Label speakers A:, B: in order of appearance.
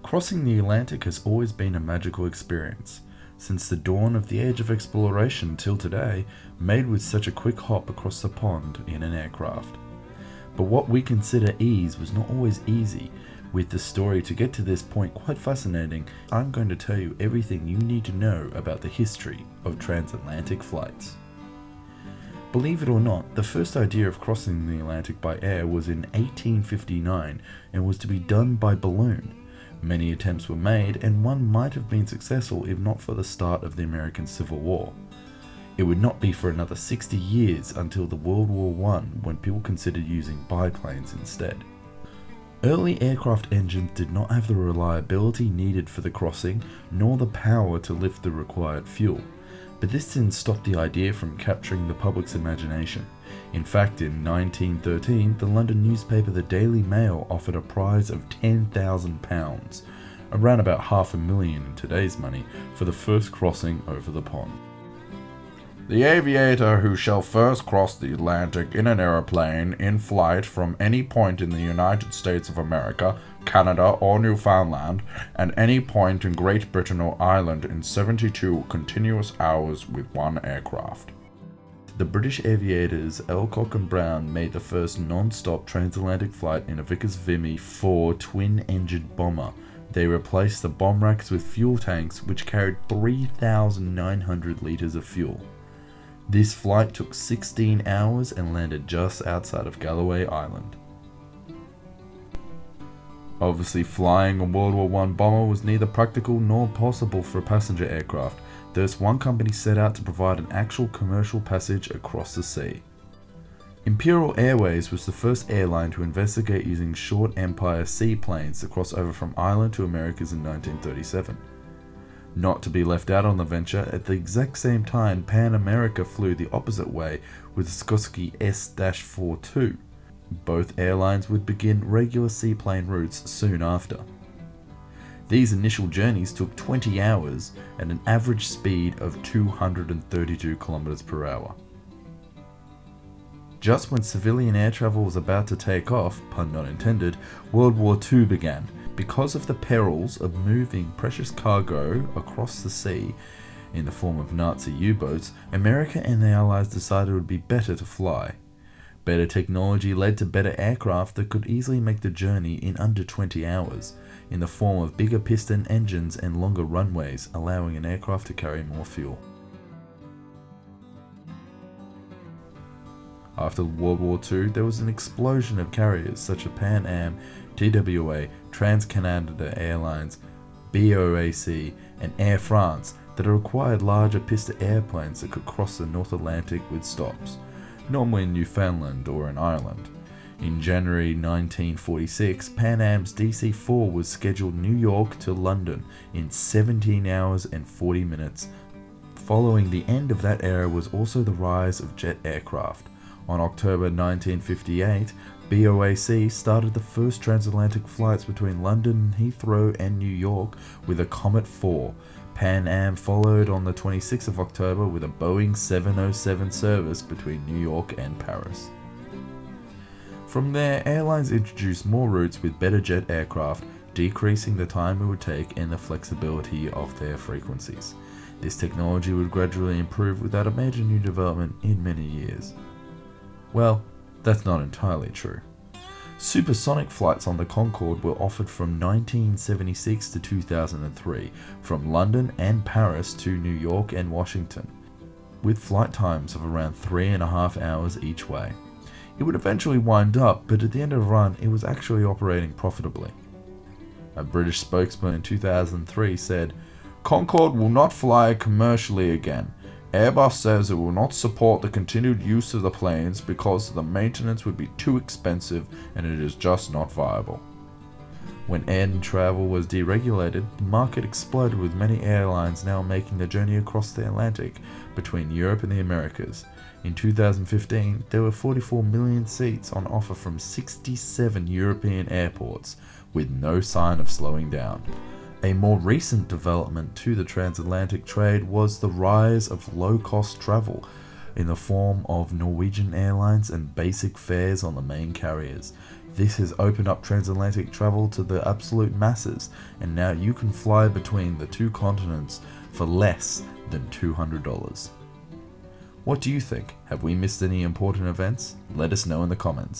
A: Crossing the Atlantic has always been a magical experience. Since the dawn of the age of exploration till today, made with such a quick hop across the pond in an aircraft. But what we consider ease was not always easy. With the story to get to this point quite fascinating, I'm going to tell you everything you need to know about the history of transatlantic flights. Believe it or not, the first idea of crossing the Atlantic by air was in 1859 and was to be done by balloon. Many attempts were made, and one might have been successful if not for the start of the American Civil War. It would not be for another 60 years until the World War I when people considered using biplanes instead. Early aircraft engines did not have the reliability needed for the crossing, nor the power to lift the required fuel. But this didn't stop the idea from capturing the public's imagination. In fact, in 1913, the London newspaper The Daily Mail offered a prize of £10,000, around about $500,000 in today's money, for the first crossing over the pond. The aviator who shall first cross the Atlantic in an aeroplane in flight from any point in the United States of America, Canada or Newfoundland, and any point in Great Britain or Ireland in 72 continuous hours with one aircraft. The British aviators Alcock and Brown made the first non-stop transatlantic flight in a Vickers-Vimy 4 twin-engined bomber. They replaced the bomb racks with fuel tanks which carried 3,900 litres of fuel. This flight took 16 hours and landed just outside of Galloway Island. Obviously, flying a World War I bomber was neither practical nor possible for a passenger aircraft, thus one company set out to provide an actual commercial passage across the sea. Imperial Airways was the first airline to investigate using short Empire seaplanes to cross over from Ireland to Americas in 1937. Not to be left out on the venture, at the exact same time Pan America flew the opposite way with the Sikorsky S-42. Both airlines would begin regular seaplane routes soon after. These initial journeys took 20 hours at an average speed of 232 km per hour. Just when civilian air travel was about to take off, pun not intended, World War II began. Because of the perils of moving precious cargo across the sea in the form of Nazi U-boats, America and the Allies decided it would be better to fly. Better technology led to better aircraft that could easily make the journey in under 20 hours, in the form of bigger piston engines and longer runways, allowing an aircraft to carry more fuel. After World War II, there was an explosion of carriers such as Pan Am, TWA, Trans-Canada Airlines, BOAC, and Air France that required larger piston airplanes that could cross the North Atlantic with stops, normally in Newfoundland or in Ireland. In January 1946, Pan Am's DC-4 was scheduled New York to London in 17 hours and 40 minutes. Following the end of that era was also the rise of jet aircraft. On October 1958, BOAC started the first transatlantic flights between London, Heathrow and New York with a Comet 4. Pan Am followed on the 26th of October with a Boeing 707 service between New York and Paris. From there, airlines introduced more routes with better jet aircraft, decreasing the time it would take and the flexibility of their frequencies. This technology would gradually improve without a major new development in many years. Well, that's not entirely true. Supersonic flights on the Concorde were offered from 1976 to 2003, from London and Paris to New York and Washington, with flight times of around 3.5 hours each way. It would eventually wind up, but at the end of the run, it was actually operating profitably. A British spokesman in 2003 said, "Concorde will not fly commercially again. Airbus says it will not support the continued use of the planes because the maintenance would be too expensive and it is just not viable." When air travel was deregulated, the market exploded with many airlines now making the journey across the Atlantic between Europe and the Americas. In 2015, there were 44 million seats on offer from 67 European airports, with no sign of slowing down. A more recent development to the transatlantic trade was the rise of low-cost travel in the form of Norwegian Airlines and basic fares on the main carriers. This has opened up transatlantic travel to the absolute masses, and now you can fly between the two continents for less than $200. What do you think? Have we missed any important events? Let us know in the comments.